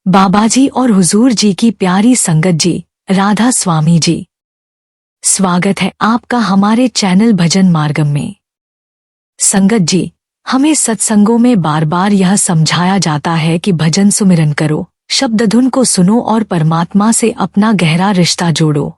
बाबाजी और हुजूर जी की प्यारी संगत जी, राधा स्वामी जी, स्वागत है आपका हमारे चैनल भजन मार्गम में। संगत जी, हमें सत्संगों में बार बार यह समझाया जाता है कि भजन सुमिरन करो, शब्द धुन को सुनो और परमात्मा से अपना गहरा रिश्ता जोड़ो।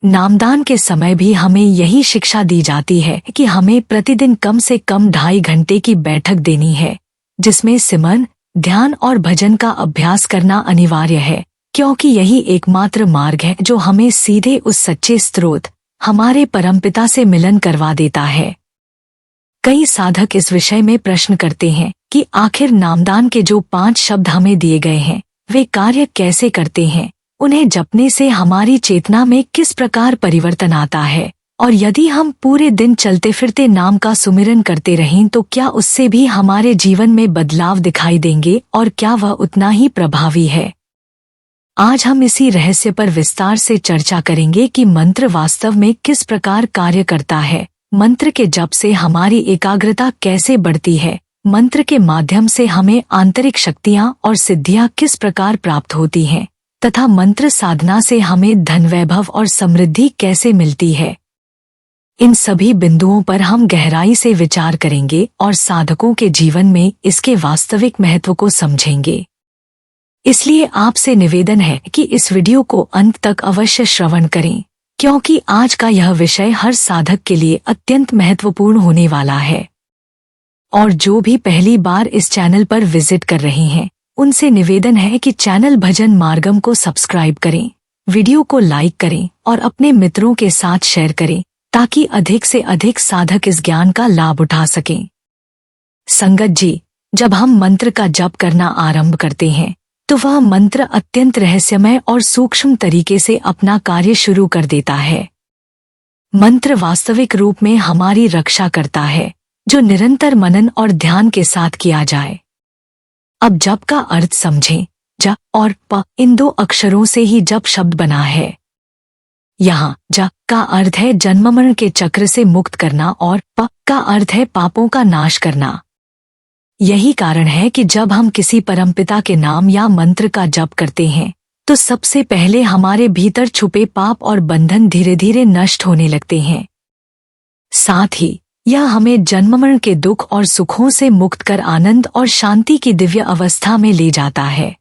नामदान के समय भी हमें यही शिक्षा दी जाती है कि हमें प्रतिदिन कम से कम 2.5 घंटे की बैठक देनी है, जिसमें सिमरन, ध्यान और भजन का अभ्यास करना अनिवार्य है, क्योंकि यही एकमात्र मार्ग है जो हमें सीधे उस सच्चे स्रोत, हमारे परमपिता से मिलन करवा देता है। कई साधक इस विषय में प्रश्न करते हैं कि आखिर नामदान के जो 5 शब्द हमें दिए गए हैं, वे कार्य कैसे करते हैं, उन्हें जपने से हमारी चेतना में किस प्रकार परिवर्तन आता है, और यदि हम पूरे दिन चलते फिरते नाम का सुमिरन करते रहें तो क्या उससे भी हमारे जीवन में बदलाव दिखाई देंगे और क्या वह उतना ही प्रभावी है। आज हम इसी रहस्य पर विस्तार से चर्चा करेंगे कि मंत्र वास्तव में किस प्रकार कार्य करता है, मंत्र के जप से हमारी एकाग्रता कैसे बढ़ती है, मंत्र के माध्यम से हमें आंतरिक शक्तियाँ और सिद्धियाँ किस प्रकार प्राप्त होती हैं, तथा मंत्र साधना से हमें धन, वैभव और समृद्धि कैसे मिलती है। इन सभी बिंदुओं पर हम गहराई से विचार करेंगे और साधकों के जीवन में इसके वास्तविक महत्व को समझेंगे। इसलिए आपसे निवेदन है कि इस वीडियो को अंत तक अवश्य श्रवण करें, क्योंकि आज का यह विषय हर साधक के लिए अत्यंत महत्वपूर्ण होने वाला है। और जो भी पहली बार इस चैनल पर विजिट कर रहे हैं, उनसे निवेदन है कि चैनल भजन मार्गम को सब्सक्राइब करें, वीडियो को लाइक करें और अपने मित्रों के साथ शेयर करें, ताकि अधिक से अधिक साधक इस ज्ञान का लाभ उठा सकें। संगत जी, जब हम मंत्र का जप करना आरंभ करते हैं तो वह मंत्र अत्यंत रहस्यमय और सूक्ष्म तरीके से अपना कार्य शुरू कर देता है। मंत्र वास्तविक रूप में हमारी रक्षा करता है, जो निरंतर मनन और ध्यान के साथ किया जाए। अब जप का अर्थ समझें। ज और प, इन 2 अक्षरों से ही जप शब्द बना है। यहाँ ज का अर्थ है जन्म मरण के चक्र से मुक्त करना और प का अर्थ है पापों का नाश करना। यही कारण है कि जब हम किसी परमपिता के नाम या मंत्र का जप करते हैं तो सबसे पहले हमारे भीतर छुपे पाप और बंधन धीरे धीरे नष्ट होने लगते हैं। साथ ही यह हमें जन्म मरण के दुख और सुखों से मुक्त कर आनंद और शांति की दिव्य अवस्था में ले जाता है।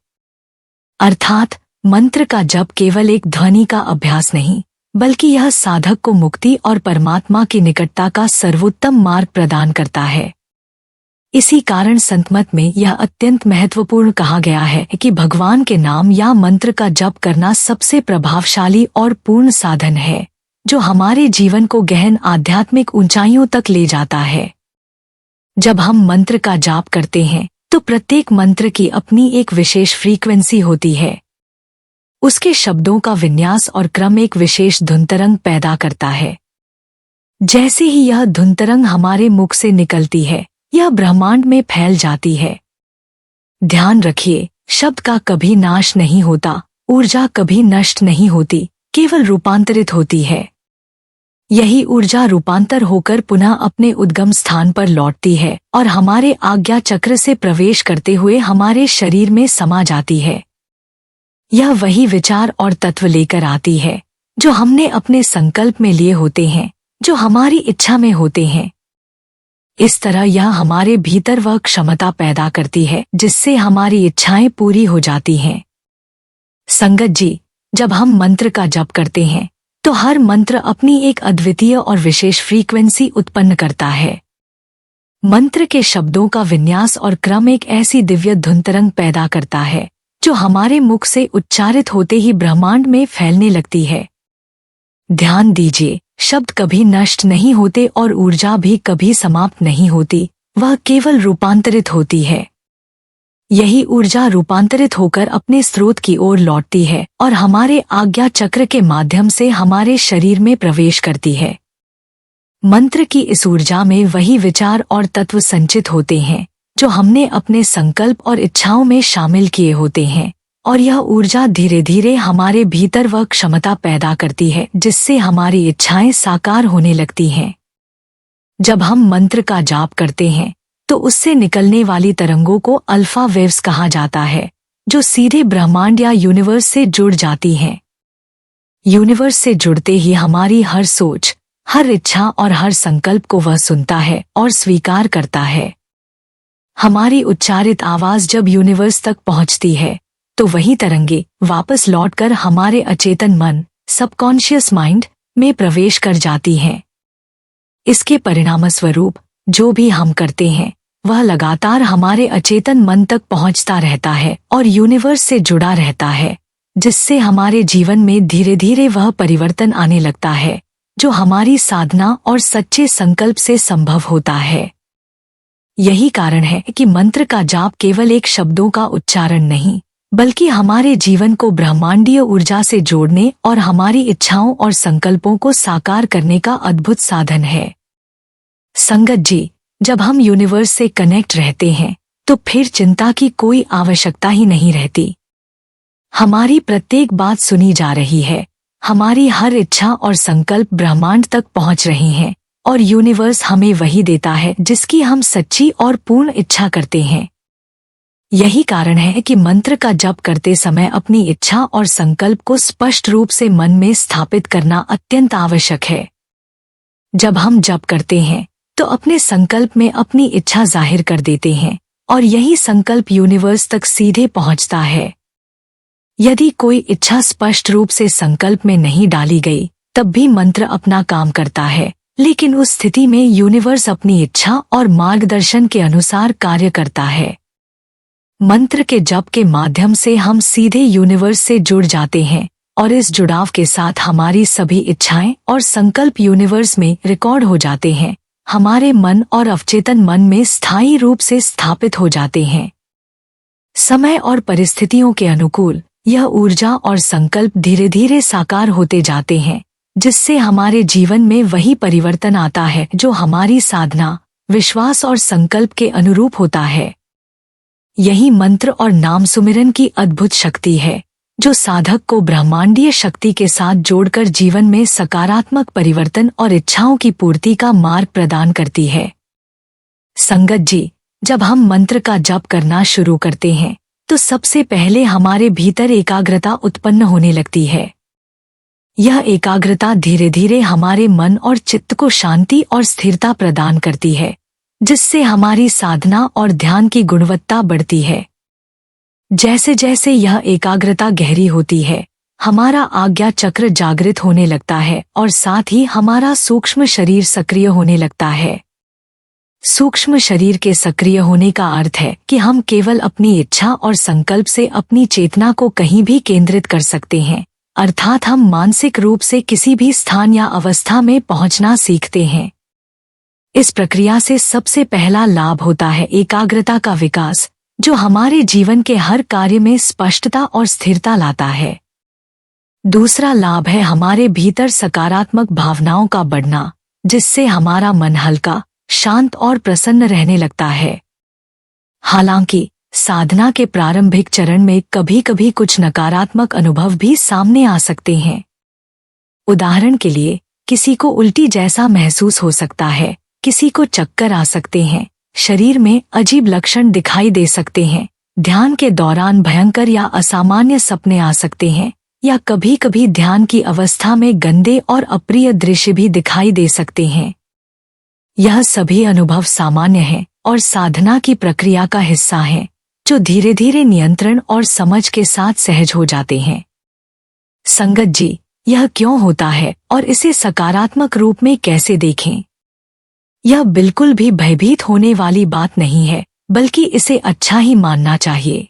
अर्थात मंत्र का जप केवल एक ध्वनि का अभ्यास नहीं, बल्कि यह साधक को मुक्ति और परमात्मा की निकटता का सर्वोत्तम मार्ग प्रदान करता है। इसी कारण संतमत में यह अत्यंत महत्वपूर्ण कहा गया है कि भगवान के नाम या मंत्र का जप करना सबसे प्रभावशाली और पूर्ण साधन है, जो हमारे जीवन को गहन आध्यात्मिक ऊंचाइयों तक ले जाता है। जब हम मंत्र का जाप करते हैं तो प्रत्येक मंत्र की अपनी एक विशेष फ्रीक्वेंसी होती है। उसके शब्दों का विन्यास और क्रम एक विशेष धुनतरंग पैदा करता है। जैसे ही यह धुनतरंग हमारे मुख से निकलती है, यह ब्रह्मांड में फैल जाती है। ध्यान रखिए, शब्द का कभी नाश नहीं होता, ऊर्जा कभी नष्ट नहीं होती, केवल रूपांतरित होती है। यही ऊर्जा रूपांतर होकर पुनः अपने उद्गम स्थान पर लौटती है और हमारे आज्ञा चक्र से प्रवेश करते हुए हमारे शरीर में समा जाती है। यह वही विचार और तत्व लेकर आती है जो हमने अपने संकल्प में लिए होते हैं, जो हमारी इच्छा में होते हैं। इस तरह यह हमारे भीतर वह क्षमता पैदा करती है जिससे हमारी इच्छाएं पूरी हो जाती हैं। संगत जी, जब हम मंत्र का जप करते हैं तो हर मंत्र अपनी एक अद्वितीय और विशेष फ्रीक्वेंसी उत्पन्न करता है। मंत्र के शब्दों का विन्यास और क्रम एक ऐसी दिव्य धुनतरंग पैदा करता है जो हमारे मुख से उच्चारित होते ही ब्रह्मांड में फैलने लगती है। ध्यान दीजिए, शब्द कभी नष्ट नहीं होते और ऊर्जा भी कभी समाप्त नहीं होती, वह केवल रूपांतरित होती है। यही ऊर्जा रूपांतरित होकर अपने स्रोत की ओर लौटती है और हमारे आज्ञा चक्र के माध्यम से हमारे शरीर में प्रवेश करती है। मंत्र की इस ऊर्जा में वही विचार और तत्व संचित होते हैं जो हमने अपने संकल्प और इच्छाओं में शामिल किए होते हैं, और यह ऊर्जा धीरे धीरे हमारे भीतर वह क्षमता पैदा करती है जिससे हमारी इच्छाएं साकार होने लगती हैं। जब हम मंत्र का जाप करते हैं तो उससे निकलने वाली तरंगों को अल्फा वेव्स कहा जाता है, जो सीधे ब्रह्मांड या यूनिवर्स से जुड़ जाती हैं। यूनिवर्स से जुड़ते ही हमारी हर सोच, हर इच्छा और हर संकल्प को वह सुनता है और स्वीकार करता है। हमारी उच्चारित आवाज जब यूनिवर्स तक पहुंचती है तो वही तरंगे वापस लौटकर हमारे अचेतन मन, सबकॉन्शियस माइंड में प्रवेश कर जाती हैं। इसके परिणामस्वरूप जो भी हम करते हैं वह लगातार हमारे अचेतन मन तक पहुंचता रहता है और यूनिवर्स से जुड़ा रहता है, जिससे हमारे जीवन में धीरे धीरे वह परिवर्तन आने लगता है जो हमारी साधना और सच्चे संकल्प से संभव होता है। यही कारण है कि मंत्र का जाप केवल एक शब्दों का उच्चारण नहीं, बल्कि हमारे जीवन को ब्रह्मांडीय ऊर्जा से जोड़ने और हमारी इच्छाओं और संकल्पों को साकार करने का अद्भुत साधन है। संगत जी, जब हम यूनिवर्स से कनेक्ट रहते हैं तो फिर चिंता की कोई आवश्यकता ही नहीं रहती। हमारी प्रत्येक बात सुनी जा रही है, हमारी हर इच्छा और संकल्प ब्रह्मांड तक पहुंच रहे हैं और यूनिवर्स हमें वही देता है जिसकी हम सच्ची और पूर्ण इच्छा करते हैं। यही कारण है कि मंत्र का जप करते समय अपनी इच्छा और संकल्प को स्पष्ट रूप से मन में स्थापित करना अत्यंत आवश्यक है। जब हम जप करते हैं तो अपने संकल्प में अपनी इच्छा जाहिर कर देते हैं और यही संकल्प यूनिवर्स तक सीधे पहुंचता है। यदि कोई इच्छा स्पष्ट रूप से संकल्प में नहीं डाली गई तब भी मंत्र अपना काम करता है, लेकिन उस स्थिति में यूनिवर्स अपनी इच्छा और मार्गदर्शन के अनुसार कार्य करता है। मंत्र के जप के माध्यम से हम सीधे यूनिवर्स से जुड़ जाते हैं और इस जुड़ाव के साथ हमारी सभी इच्छाएं और संकल्प यूनिवर्स में रिकॉर्ड हो जाते हैं, हमारे मन और अवचेतन मन में स्थायी रूप से स्थापित हो जाते हैं। समय और परिस्थितियों के अनुकूल यह ऊर्जा और संकल्प धीरे धीरे साकार होते जाते हैं, जिससे हमारे जीवन में वही परिवर्तन आता है जो हमारी साधना, विश्वास और संकल्प के अनुरूप होता है। यही मंत्र और नाम सुमिरन की अद्भुत शक्ति है, जो साधक को ब्रह्मांडीय शक्ति के साथ जोड़कर जीवन में सकारात्मक परिवर्तन और इच्छाओं की पूर्ति का मार्ग प्रदान करती है। संगत जी, जब हम मंत्र का जप करना शुरू करते हैं तो सबसे पहले हमारे भीतर एकाग्रता उत्पन्न होने लगती है। यह एकाग्रता धीरे धीरे हमारे मन और चित्त को शांति और स्थिरता प्रदान करती है, जिससे हमारी साधना और ध्यान की गुणवत्ता बढ़ती है। जैसे जैसे यह एकाग्रता गहरी होती है, हमारा आज्ञा चक्र जागृत होने लगता है और साथ ही हमारा सूक्ष्म शरीर सक्रिय होने लगता है। सूक्ष्म शरीर के सक्रिय होने का अर्थ है कि हम केवल अपनी इच्छा और संकल्प से अपनी चेतना को कहीं भी केंद्रित कर सकते हैं, अर्थात हम मानसिक रूप से किसी भी स्थान या अवस्था में पहुंचना सीखते हैं। इस प्रक्रिया से सबसे पहला लाभ होता है एकाग्रता का विकास, जो हमारे जीवन के हर कार्य में स्पष्टता और स्थिरता लाता है। दूसरा लाभ है हमारे भीतर सकारात्मक भावनाओं का बढ़ना, जिससे हमारा मन हल्का, शांत और प्रसन्न रहने लगता है। हालांकि साधना के प्रारंभिक चरण में कभी कभी कुछ नकारात्मक अनुभव भी सामने आ सकते हैं। उदाहरण के लिए, किसी को उल्टी जैसा महसूस हो सकता है, किसी को चक्कर आ सकते हैं, शरीर में अजीब लक्षण दिखाई दे सकते हैं, ध्यान के दौरान भयंकर या असामान्य सपने आ सकते हैं, या कभी कभी ध्यान की अवस्था में गंदे और अप्रिय दृश्य भी दिखाई दे सकते हैं। यह सभी अनुभव सामान्य हैं और साधना की प्रक्रिया का हिस्सा हैं, जो धीरे धीरे नियंत्रण और समझ के साथ सहज हो जाते हैं। संगत जी, यह क्यों होता है और इसे सकारात्मक रूप में कैसे देखें? यह बिल्कुल भी भयभीत होने वाली बात नहीं है, बल्कि इसे अच्छा ही मानना चाहिए।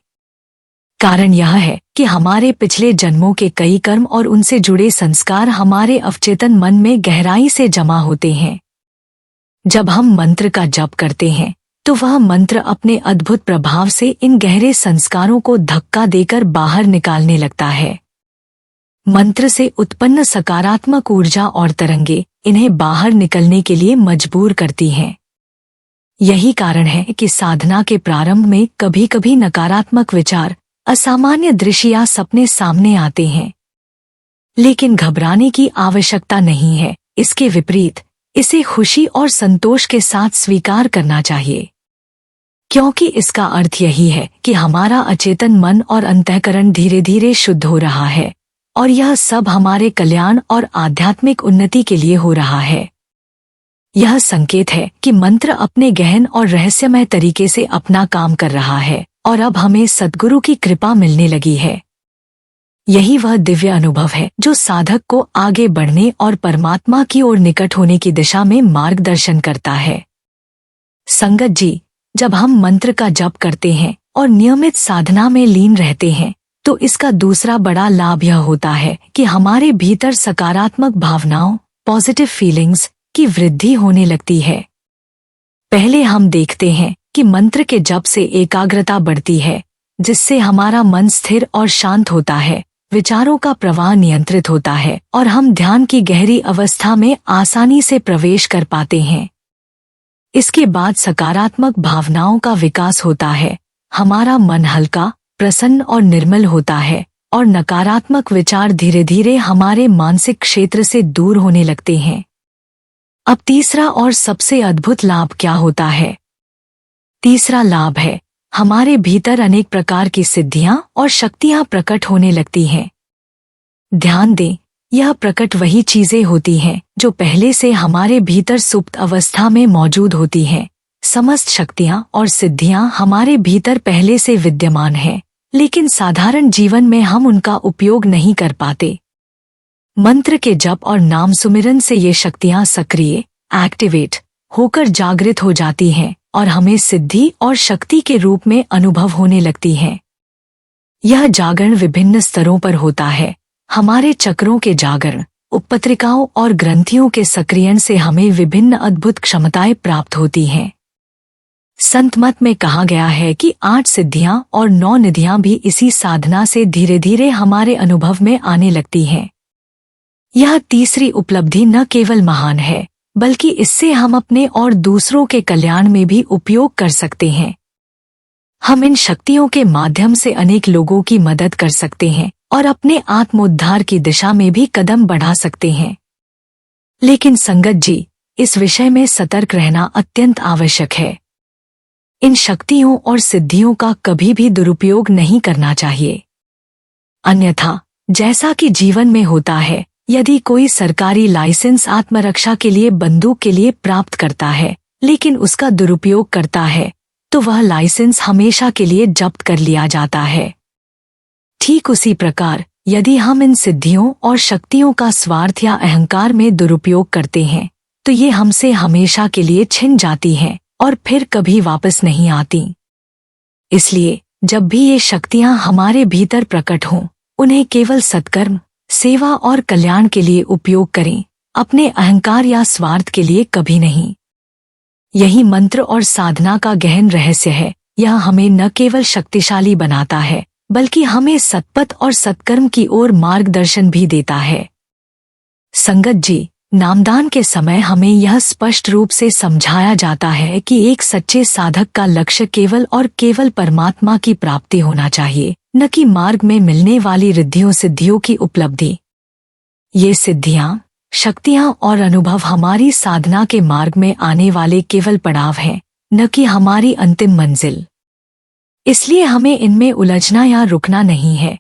कारण यह है कि हमारे पिछले जन्मों के कई कर्म और उनसे जुड़े संस्कार हमारे अवचेतन मन में गहराई से जमा होते हैं। जब हम मंत्र का जप करते हैं तो वह मंत्र अपने अद्भुत प्रभाव से इन गहरे संस्कारों को धक्का देकर बाहर निकालने लगता है। मंत्र से उत्पन्न सकारात्मक ऊर्जा और तरंगे इन्हें बाहर निकलने के लिए मजबूर करती हैं। यही कारण है कि साधना के प्रारंभ में कभी कभी नकारात्मक विचार, असामान्य दृश्य या सपने सामने आते हैं, लेकिन घबराने की आवश्यकता नहीं है। इसके विपरीत इसे खुशी और संतोष के साथ स्वीकार करना चाहिए, क्योंकि इसका अर्थ यही है कि हमारा अचेतन मन और अंतःकरण धीरे धीरे शुद्ध हो रहा है, और यह सब हमारे कल्याण और आध्यात्मिक उन्नति के लिए हो रहा है। यह संकेत है कि मंत्र अपने गहन और रहस्यमय तरीके से अपना काम कर रहा है, और अब हमें सद्गुरु की कृपा मिलने लगी है। यही वह दिव्य अनुभव है जो साधक को आगे बढ़ने और परमात्मा की ओर निकट होने की दिशा में मार्गदर्शन करता है। संगत जी, जब हम मंत्र का जप करते हैं और नियमित साधना में लीन रहते हैं, तो इसका दूसरा बड़ा लाभ यह होता है कि हमारे भीतर सकारात्मक भावनाओं, पॉजिटिव फीलिंग्स की वृद्धि होने लगती है। पहले हम देखते हैं कि मंत्र के जप से एकाग्रता बढ़ती है, जिससे हमारा मन स्थिर और शांत होता है, विचारों का प्रवाह नियंत्रित होता है और हम ध्यान की गहरी अवस्था में आसानी से प्रवेश कर पाते हैं। इसके बाद सकारात्मक भावनाओं का विकास होता है, हमारा मन हल्का, प्रसन्न और निर्मल होता है, और नकारात्मक विचार धीरे धीरे हमारे मानसिक क्षेत्र से दूर होने लगते हैं। अब तीसरा और सबसे अद्भुत लाभ क्या होता है? तीसरा लाभ है, हमारे भीतर अनेक प्रकार की सिद्धियां और शक्तियां प्रकट होने लगती हैं। ध्यान दें, यह प्रकट वही चीजें होती हैं जो पहले से हमारे भीतर सुप्त अवस्था में मौजूद होती हैं। समस्त शक्तियां और सिद्धियां हमारे भीतर पहले से विद्यमान हैं, लेकिन साधारण जीवन में हम उनका उपयोग नहीं कर पाते। मंत्र के जप और नाम सुमिरन से ये शक्तियां सक्रिय, एक्टिवेट होकर जागृत हो जाती हैं और हमें सिद्धि और शक्ति के रूप में अनुभव होने लगती हैं। यह जागरण विभिन्न स्तरों पर होता है। हमारे चक्रों के जागरण, उपपत्रिकाओं और ग्रंथियों के सक्रियण से हमें विभिन्न अद्भुत क्षमताएं प्राप्त होती हैं। संत मत में कहा गया है कि 8 सिद्धियां और 9 निधियां भी इसी साधना से धीरे धीरे हमारे अनुभव में आने लगती हैं। यह तीसरी उपलब्धि न केवल महान है, बल्कि इससे हम अपने और दूसरों के कल्याण में भी उपयोग कर सकते हैं। हम इन शक्तियों के माध्यम से अनेक लोगों की मदद कर सकते हैं और अपने आत्मोद्धार की दिशा में भी कदम बढ़ा सकते हैं। लेकिन संगत जी, इस विषय में सतर्क रहना अत्यंत आवश्यक है। इन शक्तियों और सिद्धियों का कभी भी दुरुपयोग नहीं करना चाहिए। अन्यथा, जैसा कि जीवन में होता है, यदि कोई सरकारी लाइसेंस आत्मरक्षा के लिए बंदूक के लिए प्राप्त करता है, लेकिन उसका दुरुपयोग करता है, तो वह लाइसेंस हमेशा के लिए जब्त कर लिया जाता है। ठीक उसी प्रकार, यदि हम इन सिद्धियों और शक्तियों का स्वार्थ या अहंकार में दुरुपयोग करते हैं, तो ये हमसे हमेशा के लिए छिन जाती हैं और फिर कभी वापस नहीं आती। इसलिए जब भी ये शक्तियां हमारे भीतर प्रकट हों, उन्हें केवल सत्कर्म, सेवा और कल्याण के लिए उपयोग करें, अपने अहंकार या स्वार्थ के लिए कभी नहीं। यही मंत्र और साधना का गहन रहस्य है। यह हमें न केवल शक्तिशाली बनाता है, बल्कि हमें सत्पथ और सत्कर्म की ओर मार्गदर्शन भी देता है। संगत जी, नामदान के समय हमें यह स्पष्ट रूप से समझाया जाता है कि एक सच्चे साधक का लक्ष्य केवल और केवल परमात्मा की प्राप्ति होना चाहिए, न कि मार्ग में मिलने वाली रिद्धियों सिद्धियों की उपलब्धि। ये सिद्धियां, शक्तियां और अनुभव हमारी साधना के मार्ग में आने वाले केवल पड़ाव हैं, न कि हमारी अंतिम मंजिल। इसलिए हमें इनमें उलझना या रुकना नहीं है।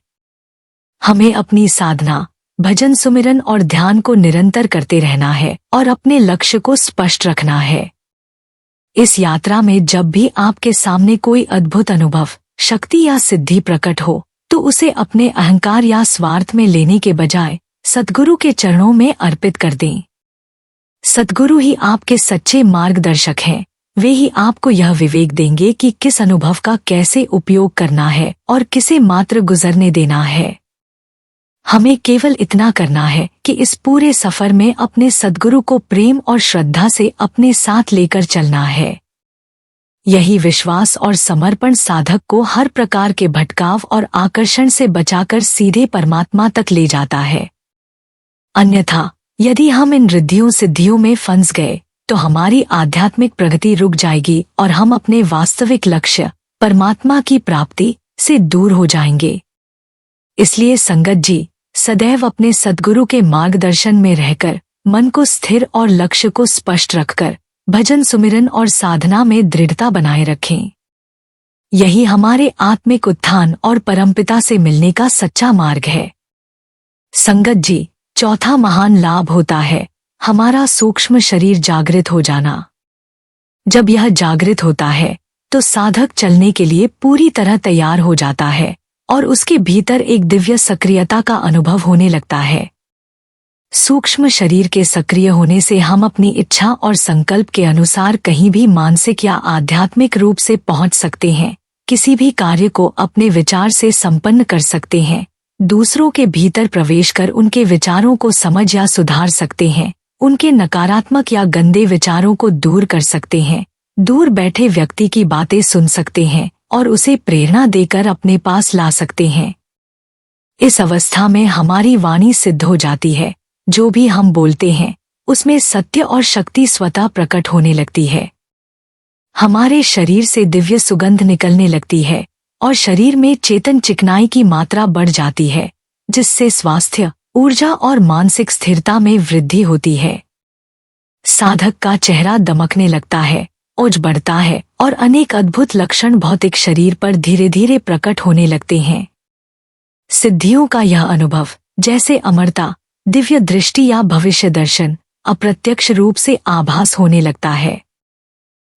हमें अपनी साधना, भजन सुमिरन और ध्यान को निरंतर करते रहना है और अपने लक्ष्य को स्पष्ट रखना है। इस यात्रा में जब भी आपके सामने कोई अद्भुत अनुभव, शक्ति या सिद्धि प्रकट हो, तो उसे अपने अहंकार या स्वार्थ में लेने के बजाय सद्गुरु के चरणों में अर्पित कर दें। सद्गुरु ही आपके सच्चे मार्गदर्शक हैं। वे ही आपको यह विवेक देंगे कि किस अनुभव का कैसे उपयोग करना है और किसे मात्र गुजरने देना है। हमें केवल इतना करना है कि इस पूरे सफर में अपने सद्गुरु को प्रेम और श्रद्धा से अपने साथ लेकर चलना है। यही विश्वास और समर्पण साधक को हर प्रकार के भटकाव और आकर्षण से बचाकर सीधे परमात्मा तक ले जाता है। अन्यथा, यदि हम इन रिद्धियों सिद्धियों में फंस गए, तो हमारी आध्यात्मिक प्रगति रुक जाएगी और हम अपने वास्तविक लक्ष्य, परमात्मा की प्राप्ति से दूर हो जाएंगे। इसलिए संगत जी, सदैव अपने सद्गुरु के मार्गदर्शन में रहकर, मन को स्थिर और लक्ष्य को स्पष्ट रखकर, भजन सुमिरन और साधना में दृढ़ता बनाए रखें। यही हमारे आत्मिक उत्थान और परमपिता से मिलने का सच्चा मार्ग है। संगत जी, चौथा महान लाभ होता है हमारा सूक्ष्म शरीर जागृत हो जाना। जब यह जागृत होता है तो साधक चलने के लिए पूरी तरह तैयार हो जाता है और उसके भीतर एक दिव्य सक्रियता का अनुभव होने लगता है। सूक्ष्म शरीर के सक्रिय होने से हम अपनी इच्छा और संकल्प के अनुसार कहीं भी मानसिक या आध्यात्मिक रूप से पहुंच सकते हैं, किसी भी कार्य को अपने विचार से संपन्न कर सकते हैं, दूसरों के भीतर प्रवेश कर उनके विचारों को समझ या सुधार सकते हैं, उनके नकारात्मक या गंदे विचारों को दूर कर सकते हैं, दूर बैठे व्यक्ति की बातें सुन सकते हैं और उसे प्रेरणा देकर अपने पास ला सकते हैं। इस अवस्था में हमारी वाणी सिद्ध हो जाती है, जो भी हम बोलते हैं उसमें सत्य और शक्ति स्वतः प्रकट होने लगती है। हमारे शरीर से दिव्य सुगंध निकलने लगती है और शरीर में चेतन चिकनाई की मात्रा बढ़ जाती है, जिससे स्वास्थ्य, ऊर्जा और मानसिक स्थिरता में वृद्धि होती है। साधक का चेहरा दमकने लगता है, ओज बढ़ता है और अनेक अद्भुत लक्षण भौतिक शरीर पर धीरे धीरे प्रकट होने लगते हैं। सिद्धियों का यह अनुभव, जैसे अमरता, दिव्य दृष्टि या भविष्य दर्शन, अप्रत्यक्ष रूप से आभास होने लगता है।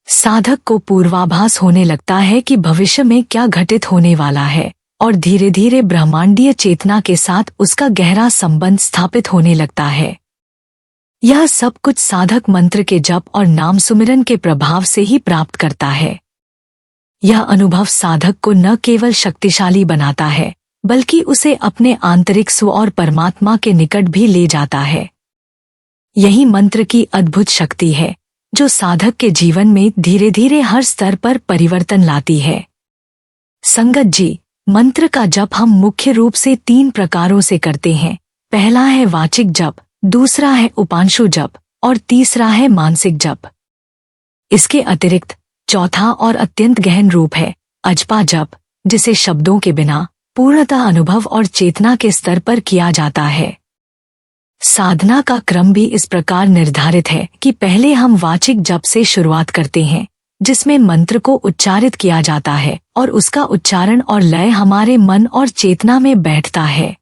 साधक को पूर्वाभास होने लगता है कि भविष्य में क्या घटित होने वाला है और धीरे धीरे ब्रह्मांडीय चेतना के साथ उसका गहरा संबंध स्थापित होने लगता है। यह सब कुछ साधक मंत्र के जप और नाम सुमिरन के प्रभाव से ही प्राप्त करता है। यह अनुभव साधक को न केवल शक्तिशाली बनाता है, बल्कि उसे अपने आंतरिक स्व और परमात्मा के निकट भी ले जाता है। यही मंत्र की अद्भुत शक्ति है, जो साधक के जीवन में धीरे धीरे हर स्तर पर परिवर्तन लाती है। संगत जी, मंत्र का जप हम मुख्य रूप से 3 प्रकारों से करते हैं। पहला है वाचिक जप, दूसरा है उपांशु जप और तीसरा है मानसिक जप। इसके अतिरिक्त चौथा और अत्यंत गहन रूप है अजपा जप, जिसे शब्दों के बिना पूर्णतः अनुभव और चेतना के स्तर पर किया जाता है। साधना का क्रम भी इस प्रकार निर्धारित है कि पहले हम वाचिक जप से शुरुआत करते हैं, जिसमें मंत्र को उच्चारित किया जाता है और उसका उच्चारण और लय हमारे मन और चेतना में बैठता है।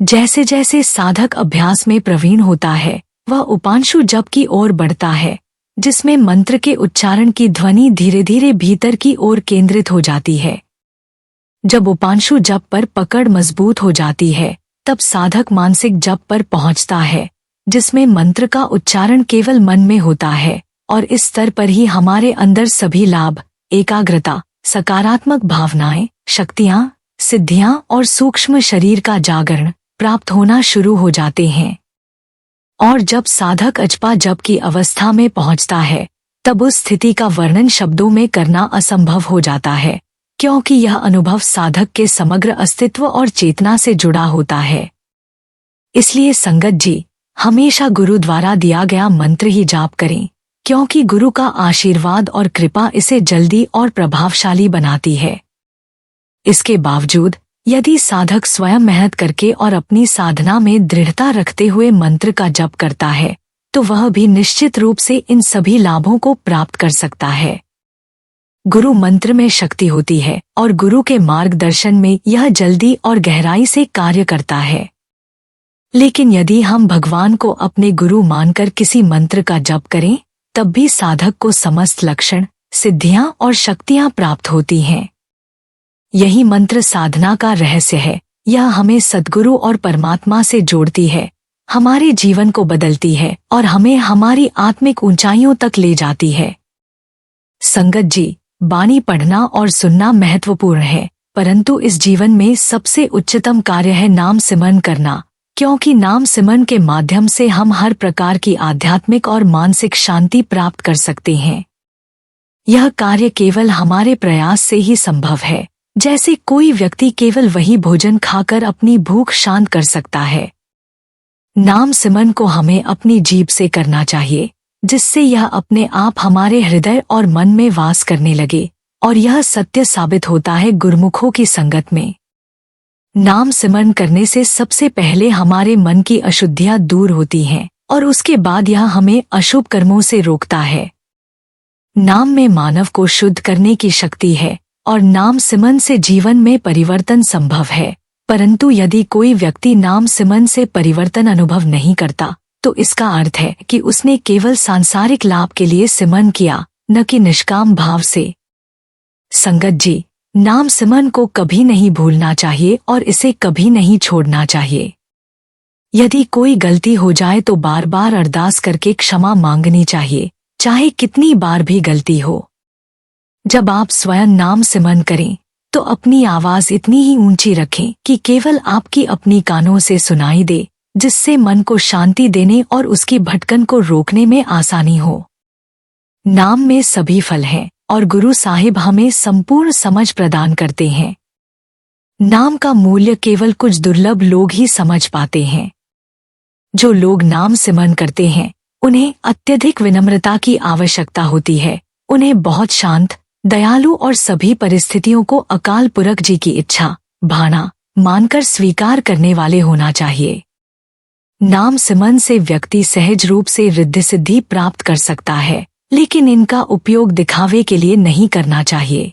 जैसे जैसे साधक अभ्यास में प्रवीण होता है, वह उपांशु जप की ओर बढ़ता है, जिसमें मंत्र के उच्चारण की ध्वनि धीरे धीरे भीतर की ओर केंद्रित हो जाती है। जब उपांशु जप पर पकड़ मजबूत हो जाती है, तब साधक मानसिक जप पर पहुंचता है, जिसमें मंत्र का उच्चारण केवल मन में होता है और इस स्तर पर ही हमारे अंदर सभी लाभ, एकाग्रता, सकारात्मक भावनाएं, शक्तियां, सिद्धियां और सूक्ष्म शरीर का जागरण प्राप्त होना शुरू हो जाते हैं। और जब साधक अजपा जप की अवस्था में पहुंचता है, तब उस स्थिति का वर्णन शब्दों में करना असंभव हो जाता है, क्योंकि यह अनुभव साधक के समग्र अस्तित्व और चेतना से जुड़ा होता है। इसलिए संगत जी, हमेशा गुरु द्वारा दिया गया मंत्र ही जाप करें, क्योंकि गुरु का आशीर्वाद और कृपा इसे जल्दी और प्रभावशाली बनाती है। इसके बावजूद यदि साधक स्वयं मेहनत करके और अपनी साधना में दृढ़ता रखते हुए मंत्र का जप करता है, तो वह भी निश्चित रूप से इन सभी लाभों को प्राप्त कर सकता है। गुरु मंत्र में शक्ति होती है और गुरु के मार्गदर्शन में यह जल्दी और गहराई से कार्य करता है। लेकिन यदि हम भगवान को अपने गुरु मानकर किसी मंत्र का जप करें, तब भी साधक को समस्त लक्षण, सिद्धियां और शक्तियां प्राप्त होती हैं। यही मंत्र साधना का रहस्य है। यह हमें सद्गुरु और परमात्मा से जोड़ती है, हमारे जीवन को बदलती है और हमें हमारी आत्मिक ऊंचाइयों तक ले जाती है। संगत जी, बानी पढ़ना और सुनना महत्वपूर्ण है, परंतु इस जीवन में सबसे उच्चतम कार्य है नाम सिमरन करना, क्योंकि नाम सिमरन के माध्यम से हम हर प्रकार की आध्यात्मिक और मानसिक शांति प्राप्त कर सकते हैं। यह कार्य केवल हमारे प्रयास से ही संभव है, जैसे कोई व्यक्ति केवल वही भोजन खाकर अपनी भूख शांत कर सकता है। नाम सिमरन को हमें अपनी जीभ से करना चाहिए, जिससे यह अपने आप हमारे हृदय और मन में वास करने लगे, और यह सत्य साबित होता है गुरुमुखों की संगत में। नाम सिमरन करने से सबसे पहले हमारे मन की अशुद्धियां दूर होती हैं और उसके बाद यह हमें अशुभ कर्मों से रोकता है। नाम में मानव को शुद्ध करने की शक्ति है और नाम सिमरन से जीवन में परिवर्तन संभव है। परंतु यदि कोई व्यक्ति नाम सिमरन से परिवर्तन अनुभव नहीं करता, तो इसका अर्थ है कि उसने केवल सांसारिक लाभ के लिए सिमरन किया, न कि निष्काम भाव से। संगत जी, नाम सिमरन को कभी नहीं भूलना चाहिए और इसे कभी नहीं छोड़ना चाहिए। यदि कोई गलती हो जाए तो बार बार अरदास करके क्षमा मांगनी चाहिए, चाहे कितनी बार भी गलती हो। जब आप स्वयं नाम सिमरन करें तो अपनी आवाज इतनी ही ऊंची रखें कि केवल आपकी अपनी कानों से सुनाई दे, जिससे मन को शांति देने और उसकी भटकन को रोकने में आसानी हो। नाम में सभी फल हैं और गुरु साहिब हमें संपूर्ण समझ प्रदान करते हैं। नाम का मूल्य केवल कुछ दुर्लभ लोग ही समझ पाते हैं। जो लोग नाम सिमरन करते हैं, उन्हें अत्यधिक विनम्रता की आवश्यकता होती है। उन्हें बहुत शांत, दयालु और सभी परिस्थितियों को अकाल पुरख जी की इच्छा, भावना मानकर स्वीकार करने वाले होना चाहिए। नाम सिमरन से व्यक्ति सहज रूप से रिद्धि सिद्धि प्राप्त कर सकता है, लेकिन इनका उपयोग दिखावे के लिए नहीं करना चाहिए।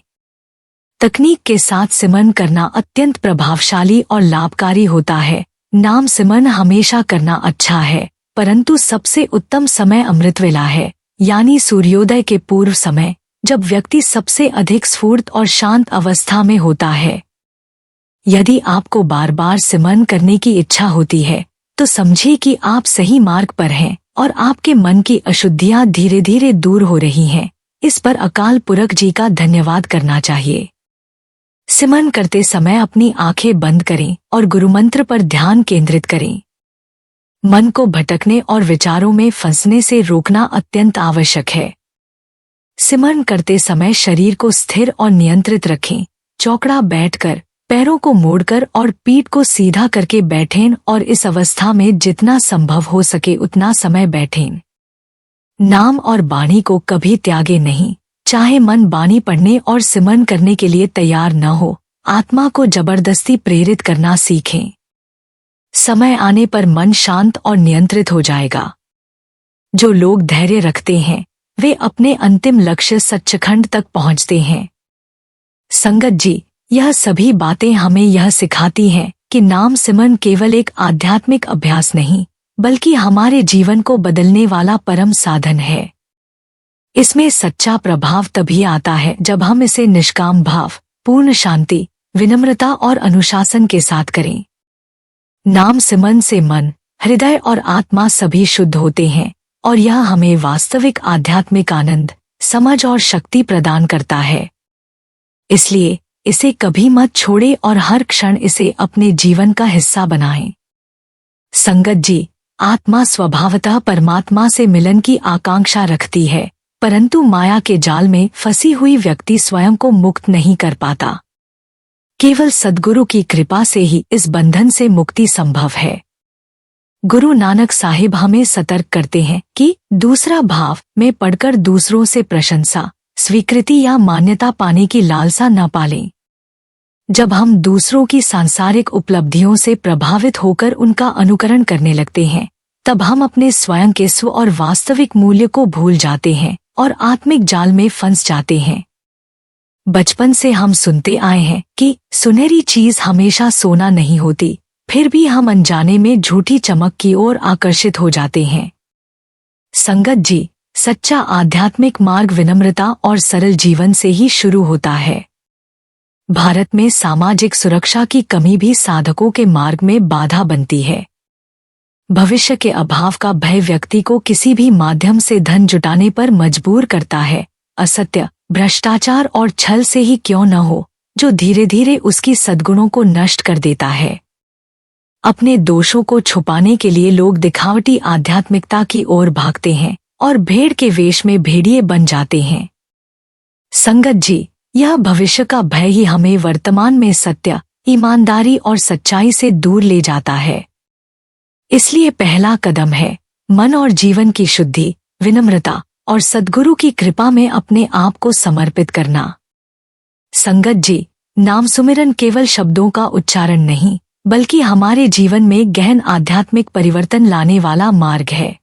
तकनीक के साथ सिमरन करना अत्यंत प्रभावशाली और लाभकारी होता है। नाम सिमरन हमेशा करना अच्छा है, परंतु सबसे उत्तम समय अमृत वेला है, यानी सूर्योदय के पूर्व समय, जब व्यक्ति सबसे अधिक स्फूर्त और शांत अवस्था में होता है। यदि आपको बार बार सिमरन करने की इच्छा होती है, तो समझिए कि आप सही मार्ग पर हैं और आपके मन की अशुद्धियां धीरे धीरे दूर हो रही हैं। इस पर अकाल पुरख जी का धन्यवाद करना चाहिए। सिमरन करते समय अपनी आंखें बंद करें और गुरुमंत्र पर ध्यान केंद्रित करें। मन को भटकने और विचारों में फंसने से रोकना अत्यंत आवश्यक है। सिमरन करते समय शरीर को स्थिर और नियंत्रित रखें। चौकड़ा बैठकर, पैरों को मोड़कर और पीठ को सीधा करके बैठें और इस अवस्था में जितना संभव हो सके उतना समय बैठें। नाम और वाणी को कभी त्यागे नहीं। चाहे मन वाणी पढ़ने और सिमरन करने के लिए तैयार न हो, आत्मा को जबरदस्ती प्रेरित करना सीखें। समय आने पर मन शांत और नियंत्रित हो जाएगा। जो लोग धैर्य रखते हैं, वे अपने अंतिम लक्ष्य सच्चिखंड तक पहुंचते हैं। संगत जी, यह सभी बातें हमें यह सिखाती हैं कि नाम सिमरन केवल एक आध्यात्मिक अभ्यास नहीं, बल्कि हमारे जीवन को बदलने वाला परम साधन है। इसमें सच्चा प्रभाव तभी आता है जब हम इसे निष्काम भाव, पूर्ण शांति, विनम्रता और अनुशासन के साथ करें। नाम सिमरन से मन, हृदय और आत्मा सभी शुद्ध होते हैं और यह हमें वास्तविक आध्यात्मिक आनंद, समझ और शक्ति प्रदान करता है। इसलिए इसे कभी मत छोड़े और हर क्षण इसे अपने जीवन का हिस्सा बनाएं। संगत जी, आत्मा स्वभावतः परमात्मा से मिलन की आकांक्षा रखती है, परंतु माया के जाल में फंसी हुई व्यक्ति स्वयं को मुक्त नहीं कर पाता। केवल सद्गुरु की कृपा से ही इस बंधन से मुक्ति संभव है। गुरु नानक साहिब हमें सतर्क करते हैं कि दूसरा भाव में पढ़कर दूसरों से प्रशंसा, स्वीकृति या मान्यता पाने की लालसा न पालें। जब हम दूसरों की सांसारिक उपलब्धियों से प्रभावित होकर उनका अनुकरण करने लगते हैं, तब हम अपने स्वयं के स्व और वास्तविक मूल्य को भूल जाते हैं और आत्मिक जाल में फंस जाते हैं। बचपन से हम सुनते आए हैं कि सुनहरी चीज हमेशा सोना नहीं होती, फिर भी हम अनजाने में झूठी चमक की ओर आकर्षित हो जाते हैं। संगत जी, सच्चा आध्यात्मिक मार्ग विनम्रता और सरल जीवन से ही शुरू होता है। भारत में सामाजिक सुरक्षा की कमी भी साधकों के मार्ग में बाधा बनती है। भविष्य के अभाव का भय व्यक्ति को किसी भी माध्यम से धन जुटाने पर मजबूर करता है। असत्य, भ्रष्टाचार और छल से ही क्यों न हो, जो धीरे धीरे उसकी सद्गुणों को नष्ट कर देता है। अपने दोषों को छुपाने के लिए लोग दिखावटी आध्यात्मिकता की ओर भागते हैं और भेड़ के वेश में भेड़िए बन जाते हैं। संगत जी, यह भविष्य का भय ही हमें वर्तमान में सत्य, ईमानदारी और सच्चाई से दूर ले जाता है। इसलिए पहला कदम है मन और जीवन की शुद्धि, विनम्रता और सद्गुरु की कृपा में अपने आप को समर्पित करना। संगत जी, नाम सुमिरन केवल शब्दों का उच्चारण नहीं, बल्कि हमारे जीवन में गहन आध्यात्मिक परिवर्तन लाने वाला मार्ग है।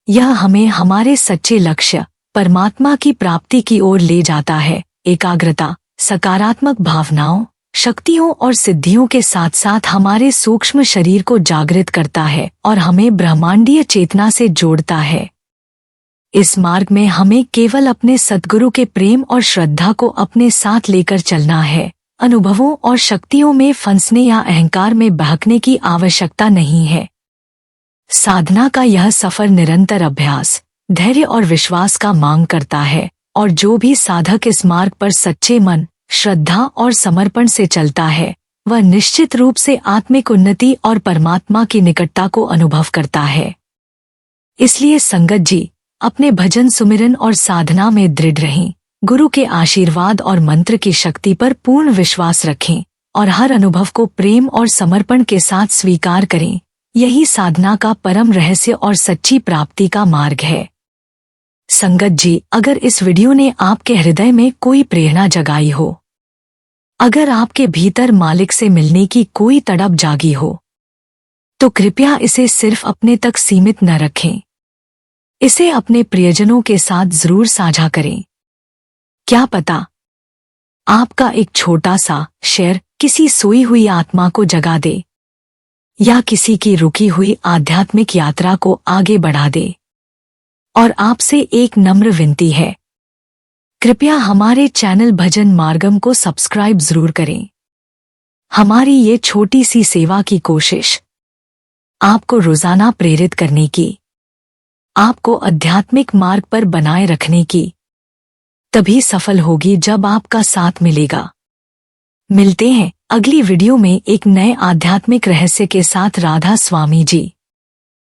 यह हमें हमारे सच्चे लक्ष्य, परमात्मा की प्राप्ति की ओर ले जाता है। एकाग्रता, सकारात्मक भावनाओं, शक्तियों और सिद्धियों के साथ साथ हमारे सूक्ष्म शरीर को जागृत करता है और हमें ब्रह्मांडीय चेतना से जोड़ता है। इस मार्ग में हमें केवल अपने सद्गुरु के प्रेम और श्रद्धा को अपने साथ लेकर चलना है। अनुभवों और शक्तियों में फंसने या अहंकार में बहकने की आवश्यकता नहीं है। साधना का यह सफर निरंतर अभ्यास, धैर्य और विश्वास का मांग करता है, और जो भी साधक इस मार्ग पर सच्चे मन, श्रद्धा और समर्पण से चलता है, वह निश्चित रूप से आत्मिक उन्नति और परमात्मा की निकटता को अनुभव करता है। इसलिए संगत जी, अपने भजन, सुमिरन और साधना में दृढ़ रहें, गुरु के आशीर्वाद और मंत्र की शक्ति पर पूर्ण विश्वास रखें और हर अनुभव को प्रेम और समर्पण के साथ स्वीकार करें। यही साधना का परम रहस्य और सच्ची प्राप्ति का मार्ग है। संगत जी, अगर इस वीडियो ने आपके हृदय में कोई प्रेरणा जगाई हो, अगर आपके भीतर मालिक से मिलने की कोई तड़प जागी हो, तो कृपया इसे सिर्फ अपने तक सीमित न रखें। इसे अपने प्रियजनों के साथ जरूर साझा करें। क्या पता आपका एक छोटा सा शेयर किसी सोई हुई आत्मा को जगा दे या किसी की रुकी हुई आध्यात्मिक यात्रा को आगे बढ़ा दे। और आपसे एक नम्र विनती है, कृपया हमारे चैनल भजन मार्गम को सब्सक्राइब जरूर करें। हमारी ये छोटी सी सेवा की कोशिश आपको रोजाना प्रेरित करने की, आपको आध्यात्मिक मार्ग पर बनाए रखने की तभी सफल होगी जब आपका साथ मिलेगा। मिलते हैं अगली वीडियो में एक नए आध्यात्मिक रहस्य के साथ। राधा स्वामी जी।